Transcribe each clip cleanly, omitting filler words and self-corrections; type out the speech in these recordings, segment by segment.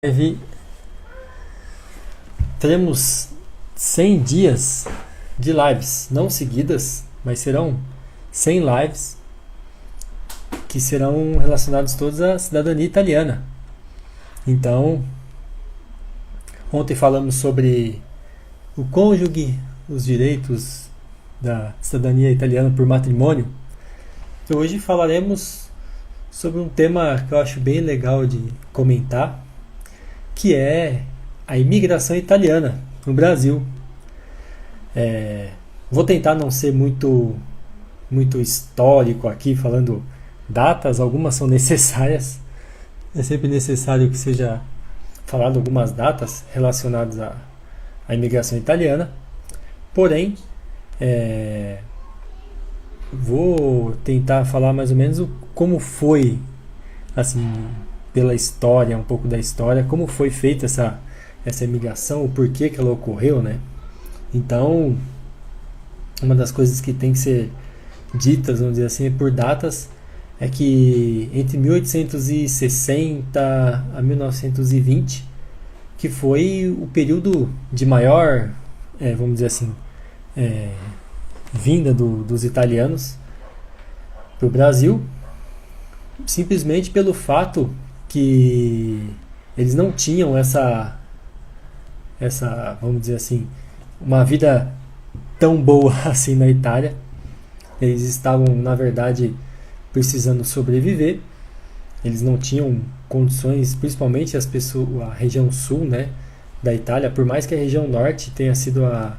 Live. Teremos 100 dias de lives, não seguidas, mas serão 100 lives que serão relacionados todos à cidadania italiana. Então, ontem falamos sobre o cônjuge, os direitos da cidadania italiana por matrimônio. E hoje falaremos sobre um tema que eu acho bem legal de comentar, que é a imigração italiana no Brasil. Vou tentar não ser muito histórico aqui, falando datas, algumas são necessárias. É sempre necessário que seja falado algumas datas relacionadas à imigração italiana. Porém, vou tentar falar mais ou menos como foi, assim, pela história, um pouco da história, como foi feita essa imigração, o porquê que ela ocorreu, né? Então, uma das coisas que tem que ser ditas, vamos dizer assim, por datas, é que entre 1860 a 1920, que foi o período de maior, vamos dizer assim, vinda dos italianos para o Brasil, simplesmente pelo fato que eles não tinham essa, vamos dizer assim, uma vida tão boa assim na Itália. Eles estavam, na verdade, precisando sobreviver. Eles não tinham condições, principalmente a região sul, né, da Itália, por mais que a região norte tenha sido a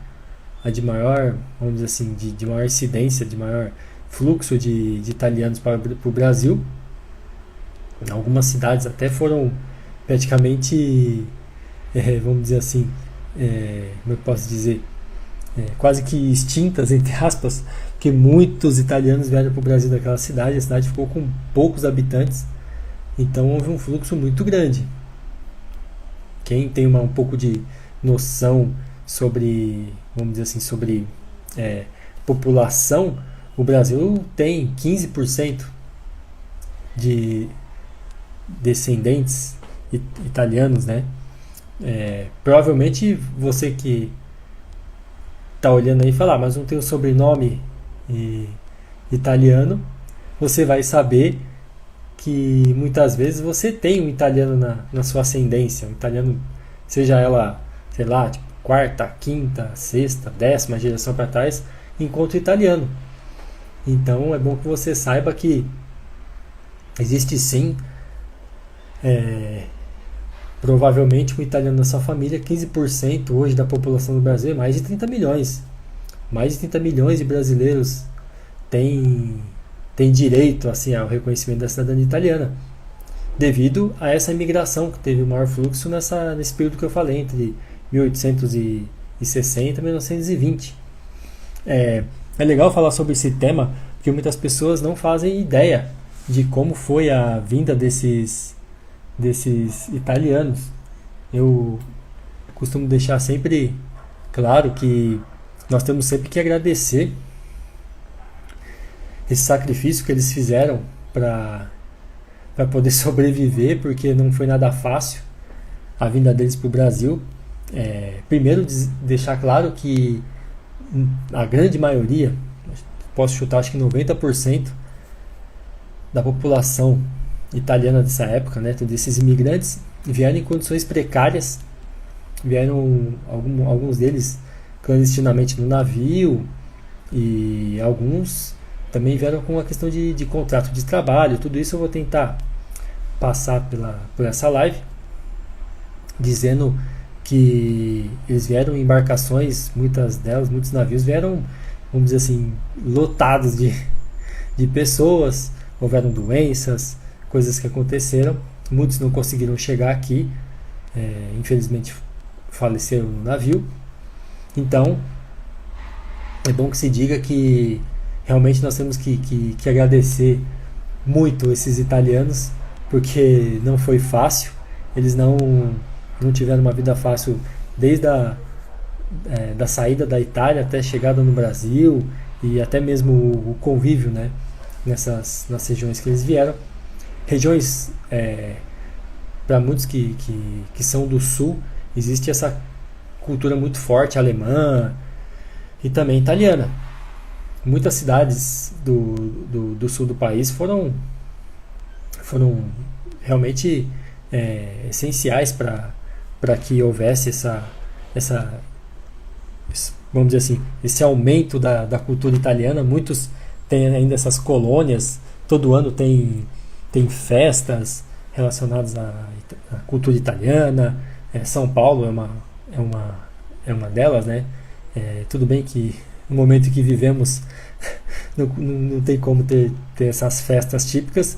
de maior, vamos dizer assim, de maior incidência, de maior fluxo de italianos para o Brasil. Algumas cidades até foram praticamente, vamos dizer assim, como eu posso dizer, quase que extintas, entre aspas, porque muitos italianos vieram para o Brasil daquela cidade, a cidade ficou com poucos habitantes, então houve um fluxo muito grande. Quem tem um pouco de noção sobre, vamos dizer assim, sobre população, o Brasil tem 15% de descendentes italianos, né? Provavelmente você que está olhando aí falar, mas não tem o sobrenome italiano, você vai saber que muitas vezes você tem um italiano na sua ascendência, um italiano, seja ela, sei lá, tipo, quarta, quinta, sexta, 10ª geração para trás, enquanto italiano. Então é bom que você saiba que existe sim, provavelmente um italiano na sua família. 15% hoje da população do Brasil é mais de 30 milhões. Mais de 30 milhões de brasileiros têm direito assim, ao reconhecimento da cidadania italiana, devido a essa imigração que teve o maior fluxo nesse período que eu falei, entre 1860 e 1920. É legal falar sobre esse tema, porque muitas pessoas não fazem ideia de como foi a vinda desses italianos. Eu costumo deixar sempre claro que nós temos sempre que agradecer esse sacrifício que eles fizeram para poder sobreviver, porque não foi nada fácil a vinda deles para o Brasil. Primeiro, deixar claro que a grande maioria, posso chutar, acho que 90% da população italiana dessa época, né, desses imigrantes, vieram em condições precárias, vieram alguns deles clandestinamente no navio, e alguns também vieram com a questão de contrato de trabalho. Tudo isso eu vou tentar passar por essa live, dizendo que eles vieram em embarcações, muitos navios vieram, vamos dizer assim, lotados de pessoas. Houveram doenças, coisas que aconteceram, muitos não conseguiram chegar aqui, infelizmente faleceram no navio. Então é bom que se diga que realmente nós temos que agradecer muito esses italianos, porque não foi fácil. Eles não tiveram uma vida fácil desde da saída da Itália até a chegada no Brasil, e até mesmo o convívio, né, nas regiões que eles vieram. Regiões para muitos que são do sul, existe essa cultura muito forte alemã e também italiana. Muitas cidades do sul do país foram realmente essenciais para que houvesse essa, vamos dizer assim, esse aumento da cultura italiana. Muitos têm ainda essas colônias, todo ano tem festas relacionadas à cultura italiana. São Paulo é uma delas, né? Tudo bem que no momento em que vivemos não tem como ter essas festas típicas,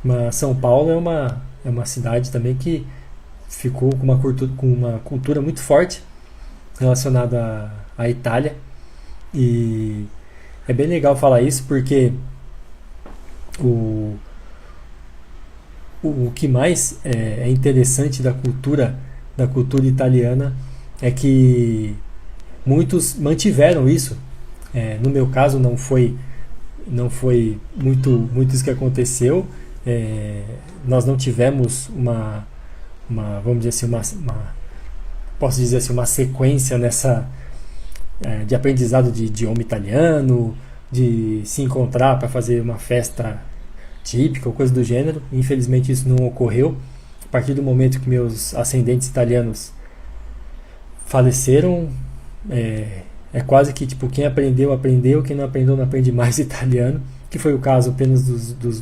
mas São Paulo é uma cidade também que ficou com uma cultura muito forte relacionada à Itália. E é bem legal falar isso, porque o que mais é interessante da cultura italiana é que muitos mantiveram isso. No meu caso não foi muito isso que aconteceu. Nós não tivemos vamos dizer assim, posso dizer assim, uma sequência de aprendizado de idioma italiano, de se encontrar para fazer uma festa típica ou coisa do gênero. Infelizmente isso não ocorreu. A partir do momento que meus ascendentes italianos faleceram, é quase que tipo, quem aprendeu, quem não aprendeu não aprende mais italiano, que foi o caso apenas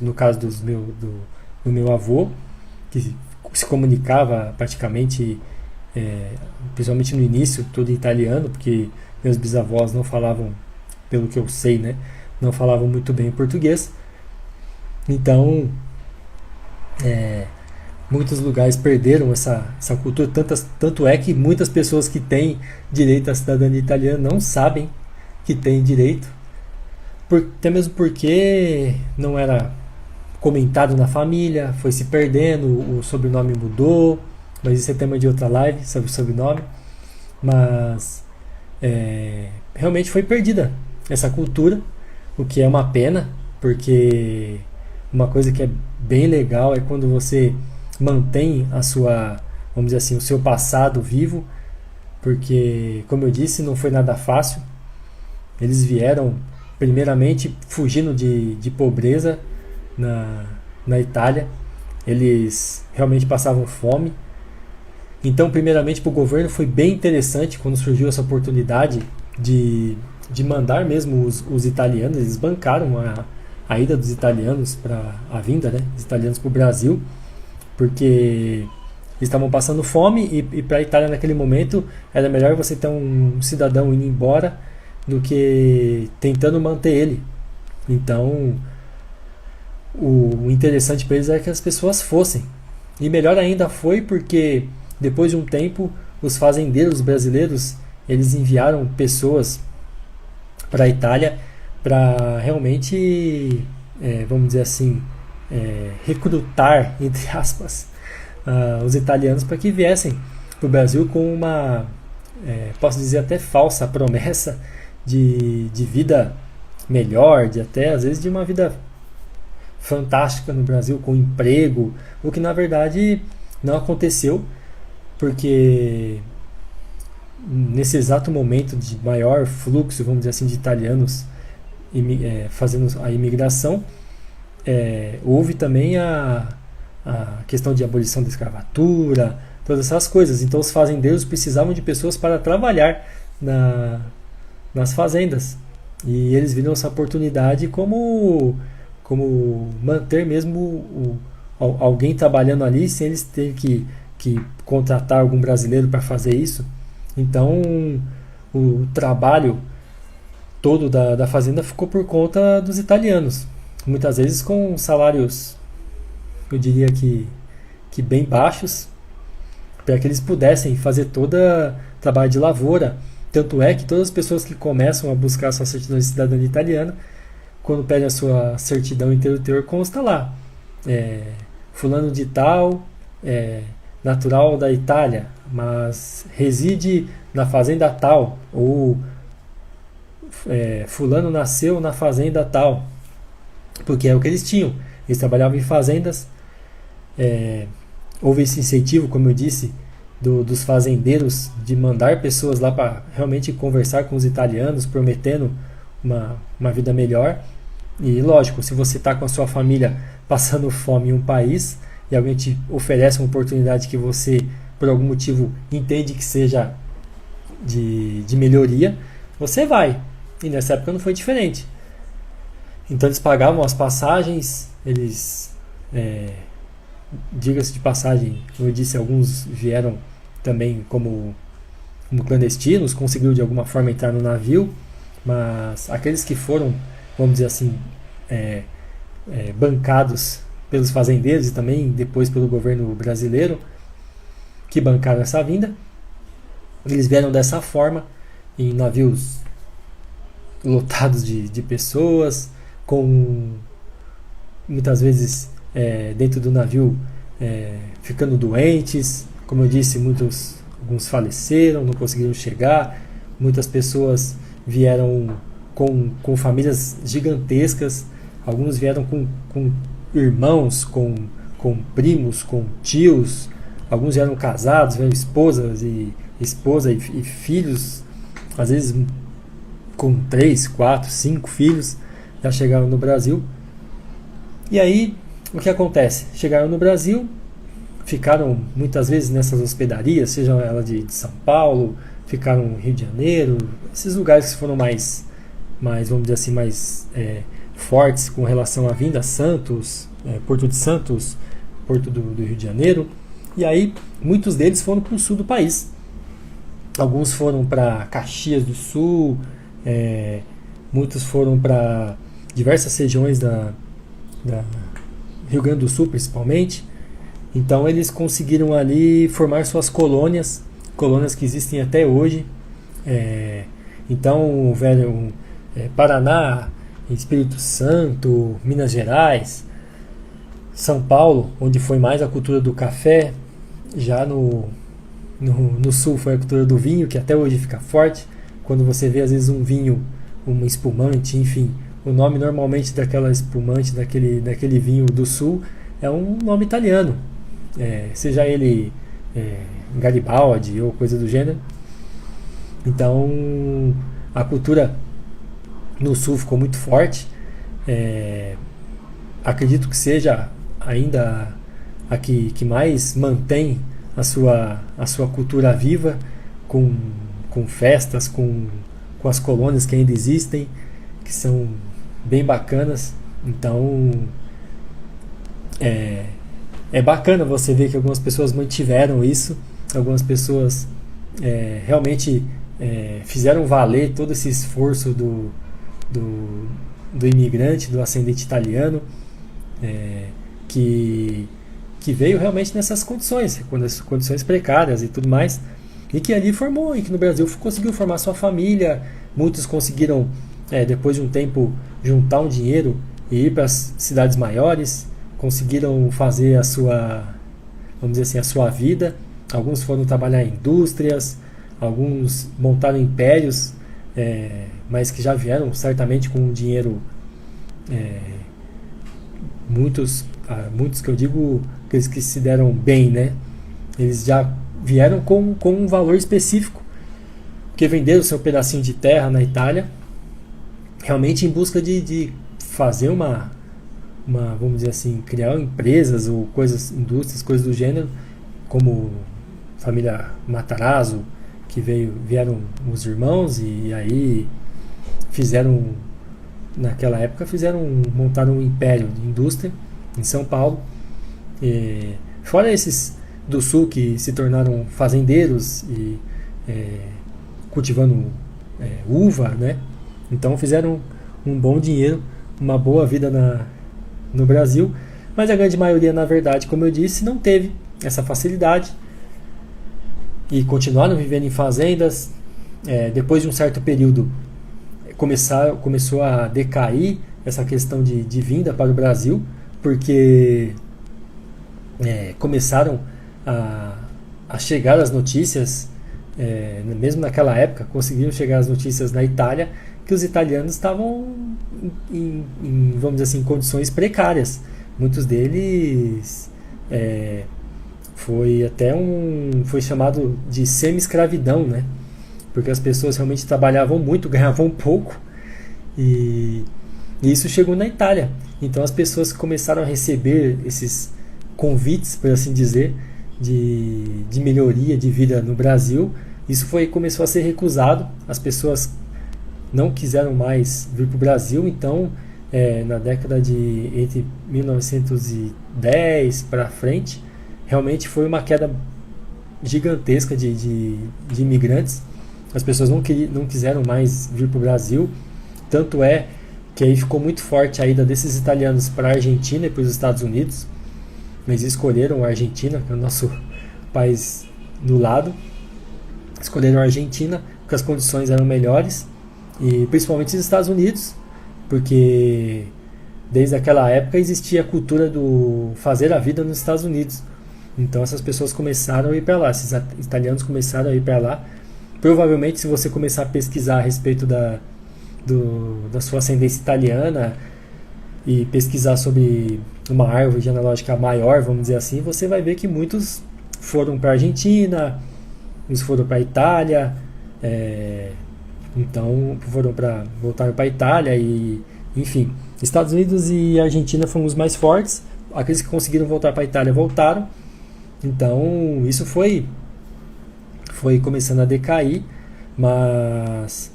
no caso do meu avô, que se comunicava praticamente, principalmente no início, todo em italiano, porque meus bisavós não falavam, pelo que eu sei, né, não falavam muito bem português. Então, muitos lugares perderam essa cultura, tanto é que muitas pessoas que têm direito à cidadania italiana não sabem que têm direito, até mesmo porque não era comentado na família, foi se perdendo, o sobrenome mudou, mas isso é tema de outra live sobre o sobrenome. Mas realmente foi perdida essa cultura, o que é uma pena, porque uma coisa que é bem legal é quando você mantém vamos dizer assim, o seu passado vivo, porque, como eu disse, não foi nada fácil. Eles vieram primeiramente fugindo de pobreza na Itália. Eles realmente passavam fome. Então, primeiramente, para o governo foi bem interessante quando surgiu essa oportunidade de mandar mesmo os italianos. Eles bancaram a ida dos italianos a vinda, né, dos italianos para o Brasil, porque eles estavam passando fome, e para a Itália naquele momento era melhor você ter um cidadão indo embora do que tentando manter ele. Então, o interessante para eles era que as pessoas fossem. E melhor ainda foi porque depois de um tempo os fazendeiros brasileiros, eles enviaram pessoas para a Itália para realmente, vamos dizer assim, recrutar, entre aspas, os italianos para que viessem para o Brasil com uma, posso dizer até falsa promessa de vida melhor, de até às vezes de uma vida fantástica no Brasil, com emprego, o que na verdade não aconteceu, porque nesse exato momento de maior fluxo, vamos dizer assim, de italianos fazendo a imigração, houve também a questão de abolição da escravatura, todas essas coisas. Então os fazendeiros precisavam de pessoas para trabalhar nas fazendas, e eles viram essa oportunidade como manter mesmo alguém trabalhando ali sem eles terem que contratar algum brasileiro para fazer isso. Então o trabalho todo da fazenda ficou por conta dos italianos, muitas vezes com salários, eu diria que bem baixos, para que eles pudessem fazer todo trabalho de lavoura. Tanto é que todas as pessoas que começam a buscar sua certidão de cidadania italiana, quando pedem a sua certidão interior, consta lá, fulano de tal, natural da Itália, mas reside na fazenda tal, ou fulano nasceu na fazenda tal, porque é o que eles tinham. Eles trabalhavam em fazendas, houve esse incentivo, como eu disse, dos fazendeiros de mandar pessoas lá para realmente conversar com os italianos, prometendo uma vida melhor. E lógico, se você está com a sua família passando fome em um país e alguém te oferece uma oportunidade que você, por algum motivo, entende que seja de melhoria, você vai. E nessa época não foi diferente. Então eles pagavam as passagens, eles, diga-se de passagem, como eu disse, alguns vieram também como clandestinos, conseguiram de alguma forma entrar no navio, mas aqueles que foram, vamos dizer assim, bancados pelos fazendeiros e também depois pelo governo brasileiro, que bancaram essa vinda, eles vieram dessa forma, em navios lotados de pessoas, com muitas vezes dentro do navio ficando doentes. Como eu disse, alguns faleceram, não conseguiram chegar. Muitas pessoas vieram com famílias gigantescas. Alguns vieram com irmãos, com primos, com tios. Alguns vieram casados, vieram esposa e filhos, às vezes com 3, 4, 5 filhos, já chegaram no Brasil. E aí, o que acontece? Chegaram no Brasil, ficaram muitas vezes nessas hospedarias, seja ela de São Paulo, ficaram no Rio de Janeiro, esses lugares que foram mais vamos dizer assim, mais fortes com relação à vinda, Santos, Porto de Santos, Porto do Rio de Janeiro. E aí, muitos deles foram para o sul do país. Alguns foram para Caxias do Sul, muitos foram para diversas regiões da Rio Grande do Sul, principalmente. Então eles conseguiram ali formar suas colônias que existem até hoje. Então, Paraná, Espírito Santo, Minas Gerais, São Paulo, onde foi mais a cultura do café, já no sul foi a cultura do vinho, que até hoje fica forte. Quando você vê às vezes um vinho, um espumante, enfim, o nome normalmente daquela espumante, daquele vinho do sul, é um nome italiano, seja ele Garibaldi ou coisa do gênero. Então a cultura no sul ficou muito forte. Acredito que seja ainda a que mais mantém a sua cultura viva, com festas, com as colônias que ainda existem, que são bem bacanas. Então é bacana você ver que algumas pessoas mantiveram isso, algumas pessoas realmente fizeram valer todo esse esforço do imigrante, do ascendente italiano, que veio realmente nessas condições precárias e tudo mais, e que ali formou, e que no Brasil conseguiu formar sua família. Muitos conseguiram, depois de um tempo, juntar um dinheiro e ir para as cidades maiores, conseguiram fazer a sua, vamos dizer assim, a sua vida. Alguns foram trabalhar em indústrias, alguns montaram impérios, mas que já vieram certamente com um dinheiro, muitos que eu digo, aqueles que se deram bem, né? Eles já vieram com um valor específico, porque venderam seu pedacinho de terra na Itália, realmente em busca de fazer uma, vamos dizer assim, criar empresas ou indústrias, coisas do gênero, como a família Matarazzo, que vieram os irmãos e aí naquela época montaram um império de indústria em São Paulo. Fora esses do sul que se tornaram fazendeiros e cultivando uva, né? Então fizeram um bom dinheiro, uma boa vida no Brasil, mas a grande maioria, na verdade, como eu disse, não teve essa facilidade e continuaram vivendo em fazendas. Depois de um certo período começou a decair essa questão de vinda para o Brasil, porque começaram a chegar as notícias, mesmo naquela época, conseguiram chegar as notícias na Itália, que os italianos estavam vamos dizer assim, em condições precárias. Muitos deles foi chamado de semi-escravidão, né? Porque as pessoas realmente trabalhavam muito, ganhavam pouco, e, e isso chegou na Itália. Então as pessoas começaram a receber esses convites, por assim dizer, de melhoria de vida no Brasil. Isso começou a ser recusado, as pessoas não quiseram mais vir para o Brasil. Então na década de entre 1910 para frente, realmente foi uma queda gigantesca de imigrantes. As pessoas não quiseram mais vir para o Brasil, tanto é que aí ficou muito forte a ida desses italianos para a Argentina e para os Estados Unidos. Eles escolheram a Argentina, que é o nosso país do lado, escolheram a Argentina porque as condições eram melhores, e principalmente os Estados Unidos, porque desde aquela época existia a cultura do fazer a vida nos Estados Unidos. Então essas pessoas começaram a ir para lá, esses italianos começaram a ir para lá. Provavelmente, se você começar a pesquisar a respeito da sua ascendência italiana e pesquisar sobre uma árvore genealógica maior, vamos dizer assim, você vai ver que muitos foram para a Argentina, uns foram para a Itália, então voltaram para a Itália, e enfim, Estados Unidos e Argentina foram os mais fortes. Aqueles que conseguiram voltar para a Itália voltaram. Então isso foi começando a decair, mas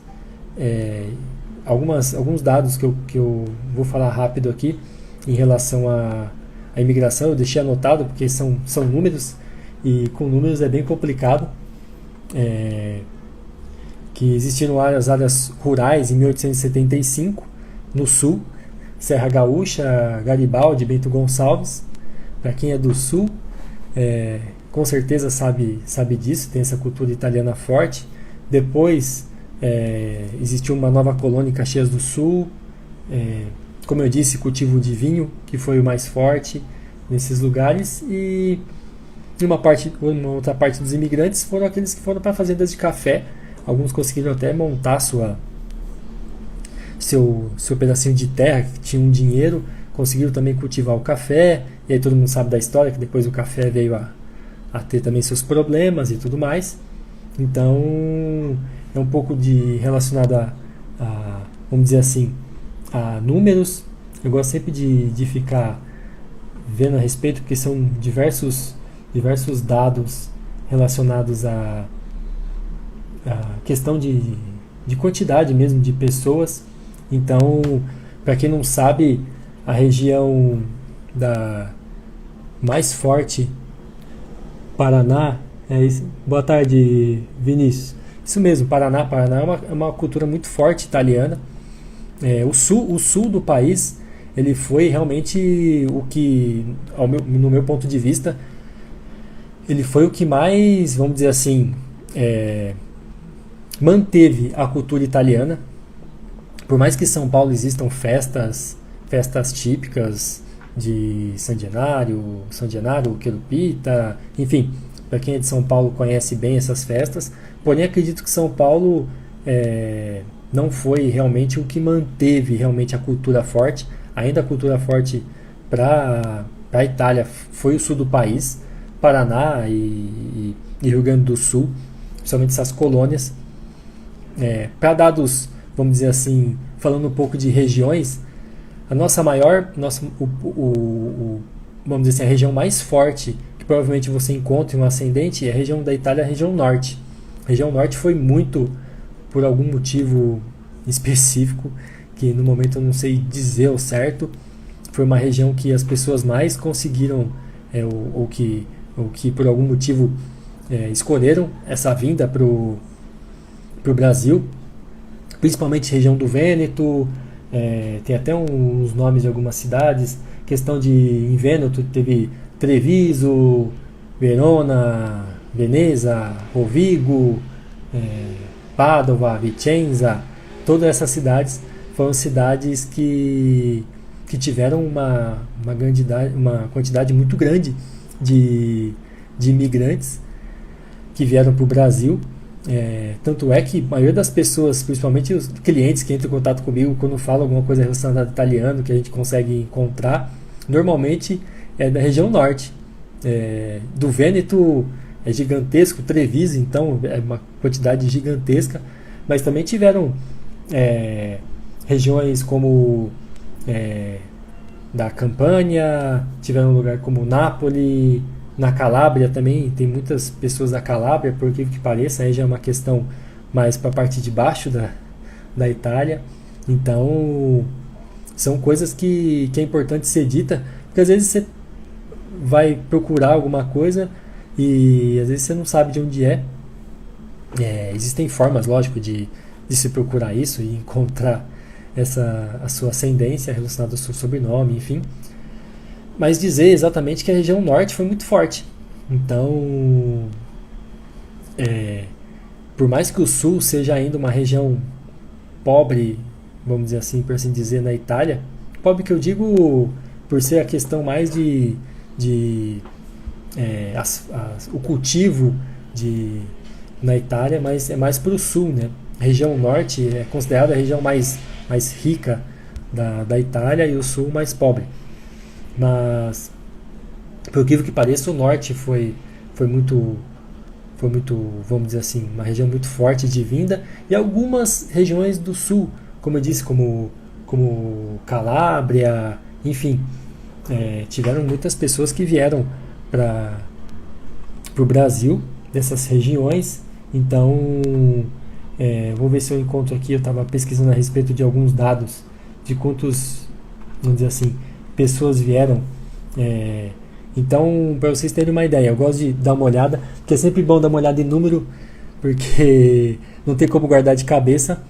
alguns dados que eu vou falar rápido aqui em relação à imigração, eu deixei anotado porque são números, e com números é bem complicado. Que existiram áreas rurais em 1875 no sul, Serra Gaúcha, Garibaldi, Bento Gonçalves. Para quem é do sul, com certeza sabe disso, tem essa cultura italiana forte. Depois existiu uma nova colônia em Caxias do Sul, como eu disse, cultivo de vinho, que foi o mais forte nesses lugares, e uma outra parte dos imigrantes foram aqueles que foram para fazendas de café. Alguns conseguiram até montar seu pedacinho de terra, que tinha um dinheiro, conseguiram também cultivar o café, e aí todo mundo sabe da história, que depois o café veio a ter também seus problemas e tudo mais. Então é um pouco relacionado a vamos dizer assim, a números. Eu gosto sempre de ficar vendo a respeito, porque são diversos dados relacionados à questão de quantidade mesmo de pessoas. Então, para quem não sabe, a região mais forte, Paraná, boa tarde, Vinícius. Isso mesmo, Paraná é uma cultura muito forte italiana. O sul do país, ele foi realmente o que, no meu ponto de vista, ele foi o que mais, vamos dizer assim, manteve a cultura italiana. Por mais que em São Paulo existam festas típicas de San Gennaro, Querupita, enfim, para quem é de São Paulo conhece bem essas festas, porém acredito que São Paulo não foi realmente o que manteve realmente a cultura forte. Ainda a cultura forte para a Itália foi o sul do país, Paraná e Rio Grande do Sul, principalmente essas colônias. Para dados, vamos dizer assim, falando um pouco de regiões, a nossa maior, vamos dizer assim, a região mais forte que provavelmente você encontra em um ascendente é a região da Itália, a região norte. A região norte foi muito, por algum motivo específico, que no momento eu não sei dizer ao certo, foi uma região que as pessoas mais conseguiram, ou que por algum motivo escolheram essa vinda para o Brasil, principalmente região do Vêneto. Tem até uns nomes de algumas cidades. Questão de em Vêneto teve Treviso, Verona, Veneza, Rovigo, Padova, Vicenza. Todas essas cidades foram cidades que tiveram uma quantidade muito grande de imigrantes que vieram para o Brasil. Tanto é que a maioria das pessoas, principalmente os clientes que entram em contato comigo, quando falam alguma coisa relacionada ao italiano que a gente consegue encontrar, normalmente é da região norte. do Vêneto é gigantesco, Treviso, então é uma quantidade gigantesca, mas também tiveram regiões como da Campania, tiveram um lugar como Nápoles, na Calábria também, tem muitas pessoas da Calábria, por que pareça, aí já é uma questão mais para a parte de baixo da Itália. Então, são coisas que é importante ser dita, porque às vezes você vai procurar alguma coisa e às vezes você não sabe de onde é. Existem formas, lógico, de se procurar isso e encontrar a sua ascendência relacionada ao seu sobrenome, enfim. Mas dizer exatamente que a região norte foi muito forte. Então, por mais que o sul seja ainda uma região pobre, vamos dizer assim, por assim dizer, na Itália, pobre que eu digo por ser a questão mais o cultivo na Itália, mas é mais para o sul, né? A região norte é considerada a região mais rica da Itália e o sul mais pobre. Mas, por incrível que pareça, o norte foi muito, vamos dizer assim, uma região muito forte de vinda, e algumas regiões do sul, como eu disse, como Calábria, enfim, tiveram muitas pessoas que vieram para o Brasil dessas regiões. Então, vou ver se eu encontro aqui, eu estava pesquisando a respeito de alguns dados de quantos, vamos dizer assim, pessoas vieram. Então, para vocês terem uma ideia, eu gosto de dar uma olhada, porque é sempre bom dar uma olhada em número, porque não tem como guardar de cabeça,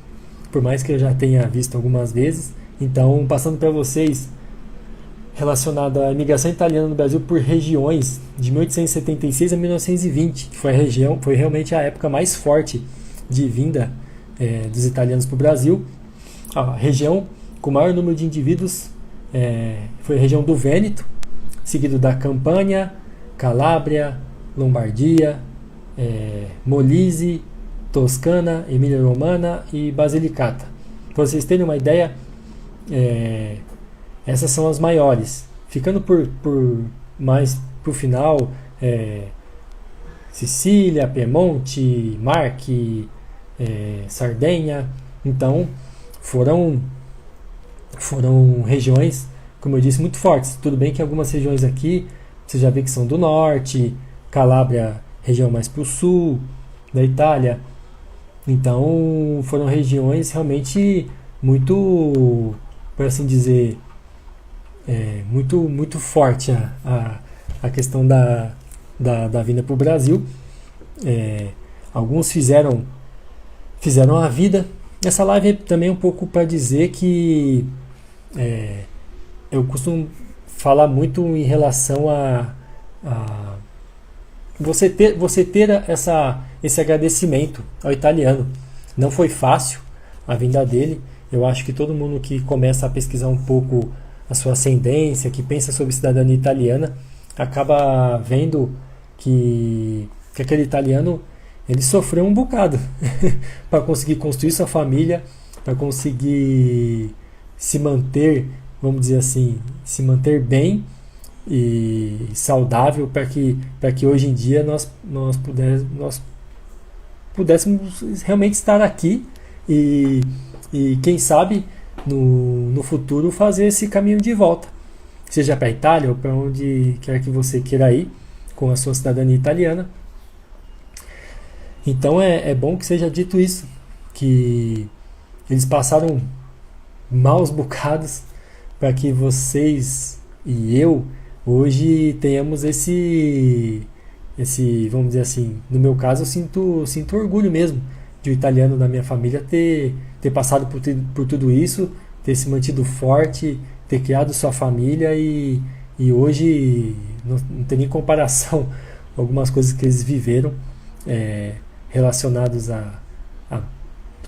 por mais que eu já tenha visto algumas vezes. Então, passando para vocês, relacionado à imigração italiana no Brasil por regiões, de 1876 a 1920, que foi realmente a época mais forte de vinda dos italianos para o Brasil. A região com o maior número de indivíduos foi a região do Vêneto, seguido da Campania, Calábria, Lombardia, Molise, Toscana, Emília-Romana e Basilicata. Para vocês terem uma ideia, essas são as maiores. Ficando por mais para o final, Sicília, Piemonte, Marche, Sardenha. Então, foram regiões, como eu disse, muito fortes. Tudo bem que algumas regiões aqui você já vê que são do norte, Calábria, região mais para o sul da Itália. Então, foram regiões realmente muito, por assim dizer, muito forte a questão da vinda para o Brasil. Alguns fizeram a vida. Essa live também é um pouco para dizer que eu costumo falar muito em relação a você ter esse agradecimento ao italiano. Não foi fácil a vinda dele. Eu acho que todo mundo que começa a pesquisar um pouco a sua ascendência, que pensa sobre cidadania italiana, acaba vendo que aquele italiano ele sofreu um bocado para conseguir construir sua família, para conseguir se manter, vamos dizer assim, se manter bem e saudável, para que hoje em dia nós pudéssemos realmente estar aqui e quem sabe no futuro fazer esse caminho de volta, seja para a Itália ou para onde quer que você queira ir com a sua cidadania italiana. Então é bom que seja dito isso, que eles passaram maus bocados para que vocês e eu hoje tenhamos esse, vamos dizer assim, no meu caso eu sinto orgulho mesmo de o italiano da minha família ter passado por tudo isso, ter se mantido forte, ter criado sua família e hoje não tem nem comparação algumas coisas que eles viveram relacionados a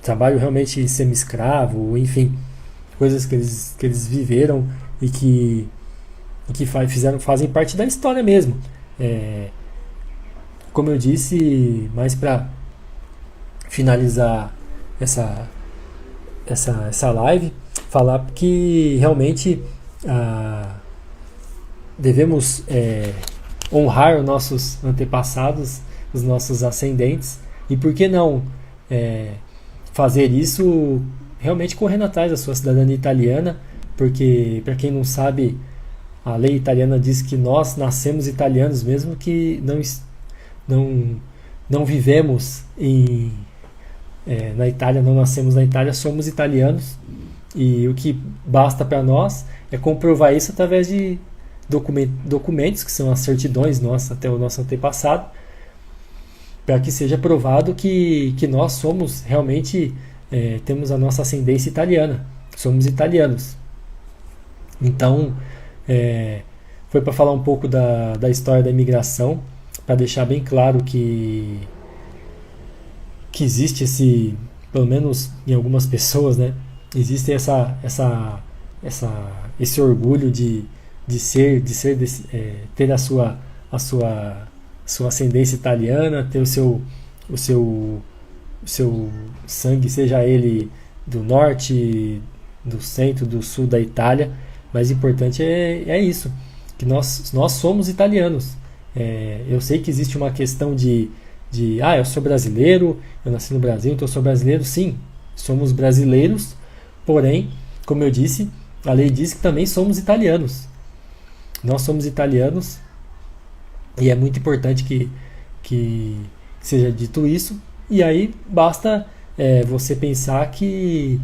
trabalho realmente semi-escravo, enfim, coisas que eles viveram e que fazem parte da história mesmo. Como eu disse, mais para finalizar essa live, falar que realmente devemos honrar os nossos antepassados, os nossos ascendentes, e por que não fazer isso realmente correndo atrás da sua cidadania italiana, porque, para quem não sabe, a lei italiana diz que nós nascemos italianos, mesmo que não, não vivemos na Itália, não nascemos na Itália, somos italianos, e o que basta para nós é comprovar isso através de documentos, que são as certidões nossas até o nosso antepassado, para que seja provado que nós somos realmente, temos a nossa ascendência italiana, somos italianos. Então, foi para falar um pouco da história da imigração, para deixar bem claro que existe pelo menos em algumas pessoas, né, existe esse orgulho de ter a sua ascendência italiana, ter o seu sangue, seja ele do norte, do centro, do sul da Itália. Mas o importante é isso, que nós somos italianos. Eu sei que existe uma questão eu sou brasileiro, eu nasci no Brasil, então eu sou brasileiro. Sim, somos brasileiros, porém, como eu disse, a lei diz que também somos italianos. Nós somos italianos, e é muito importante que seja dito isso. E aí basta você pensar que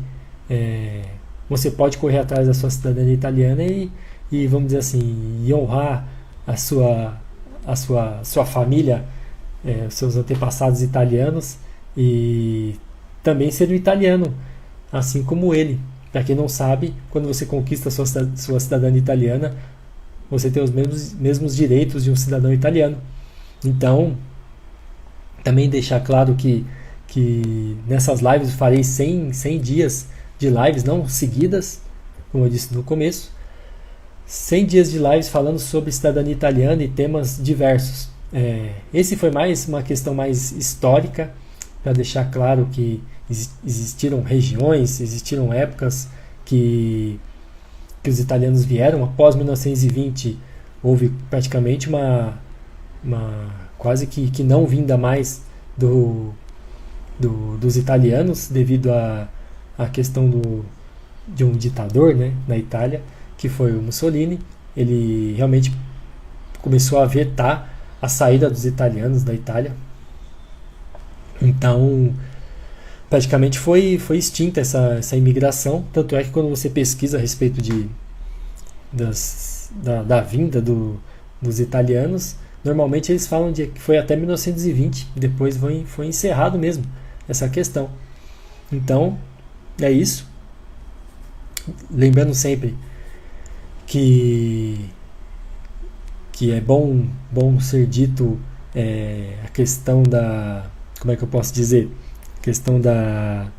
você pode correr atrás da sua cidadania italiana e vamos dizer assim, e honrar a sua família, os seus antepassados italianos, e também ser um italiano, assim como ele. Para quem não sabe, quando você conquista a sua cidadania italiana, você tem os mesmos direitos de um cidadão italiano. Então, também deixar claro que nessas lives eu farei 100 dias de lives, não seguidas, como eu disse no começo, 100 dias de lives falando sobre cidadania italiana e temas diversos. Esse foi mais uma questão mais histórica, para deixar claro que existiram regiões, existiram épocas que os italianos vieram. Após 1920 houve praticamente uma quase que não vinda mais dos italianos, devido à questão de um ditador, né, na Itália, que foi o Mussolini. Ele realmente começou a vetar a saída dos italianos da Itália. Então, praticamente foi extinta essa imigração. Tanto é que quando você pesquisa a respeito da vinda dos italianos, normalmente eles falam que foi até 1920, depois foi encerrado mesmo essa questão. Então, é isso. Lembrando sempre que é bom ser dito a questão como é que eu posso dizer? A questão da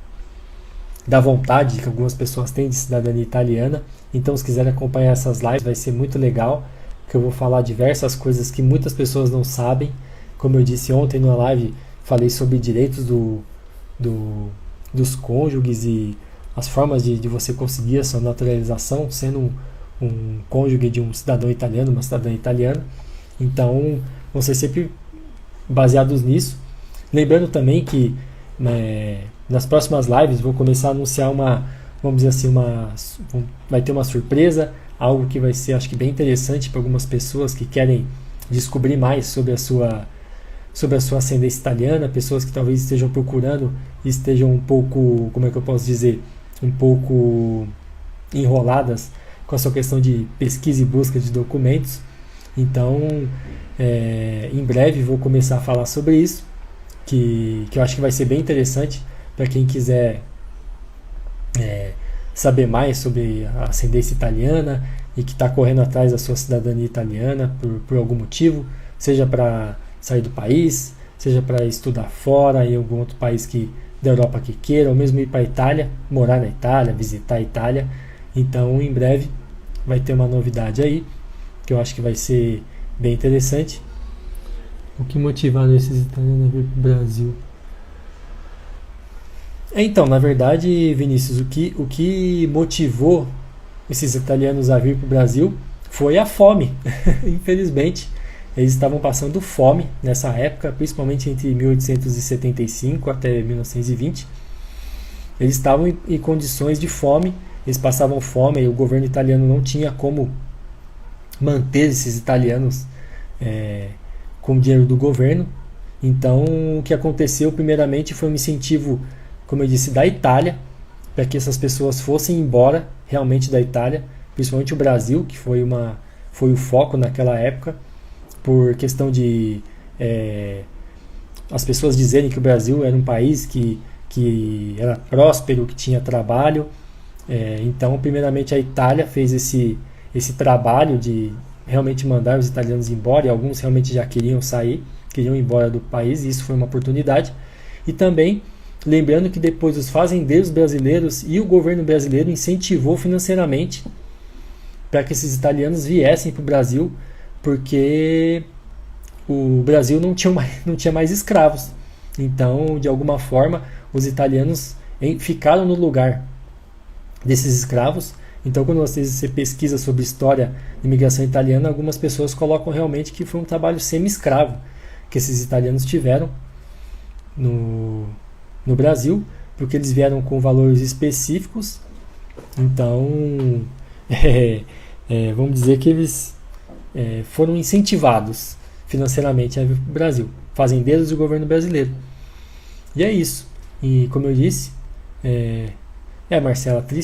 vontade que algumas pessoas têm de cidadania italiana. Então, se quiserem acompanhar essas lives, vai ser muito legal, que eu vou falar diversas coisas que muitas pessoas não sabem. Como eu disse ontem na live, falei sobre direitos dos cônjuges e as formas de você conseguir a sua naturalização sendo um cônjuge de um cidadão italiano, uma cidadã italiana. Então, vão ser sempre baseados nisso. Lembrando também que nas próximas lives vou começar a anunciar vamos dizer assim, vai ter uma surpresa, algo que vai ser, acho que, bem interessante para algumas pessoas que querem descobrir mais sobre a sua ascendência italiana, pessoas que talvez estejam procurando e estejam um pouco, como é que eu posso dizer, um pouco enroladas com a sua questão de pesquisa e busca de documentos. Então, em breve vou começar a falar sobre isso, que eu acho que vai ser bem interessante para quem quiser saber mais sobre a ascendência italiana e que está correndo atrás da sua cidadania italiana por algum motivo, seja para sair do país, seja para estudar fora em algum outro país da Europa que queira, ou mesmo ir para a Itália, morar na Itália, visitar a Itália. Então, em breve vai ter uma novidade aí, que eu acho que vai ser bem interessante. O que motivaram esses italianos a vir para o Brasil? Então, na verdade, Vinícius, o que motivou esses italianos a vir para o Brasil foi a fome. Infelizmente, eles estavam passando fome nessa época, principalmente entre 1875 até 1920. Eles estavam em condições de fome, eles passavam fome e o governo italiano não tinha como manter esses italianos com o dinheiro do governo. Então, o que aconteceu primeiramente foi um incentivo, como eu disse, da Itália, para que essas pessoas fossem embora realmente da Itália, principalmente o Brasil, que foi o foco naquela época, por questão de as pessoas dizerem que o Brasil era um país que era próspero, que tinha trabalho. Então, primeiramente, a Itália fez esse trabalho de realmente mandar os italianos embora, e alguns realmente já queriam sair, queriam ir embora do país, e isso foi uma oportunidade. E também, lembrando que depois os fazendeiros brasileiros e o governo brasileiro incentivou financeiramente para que esses italianos viessem para o Brasil, porque o Brasil não tinha mais escravos. Então, de alguma forma, os italianos ficaram no lugar desses escravos. Então, quando você pesquisa sobre história de imigração italiana, algumas pessoas colocam realmente que foi um trabalho semi-escravo que esses italianos tiveram no Brasil, porque eles vieram com valores específicos. Então, vamos dizer que eles foram incentivados financeiramente a vir para o Brasil, fazendeiros e o governo brasileiro. E é isso. E como eu disse, Marcela, triste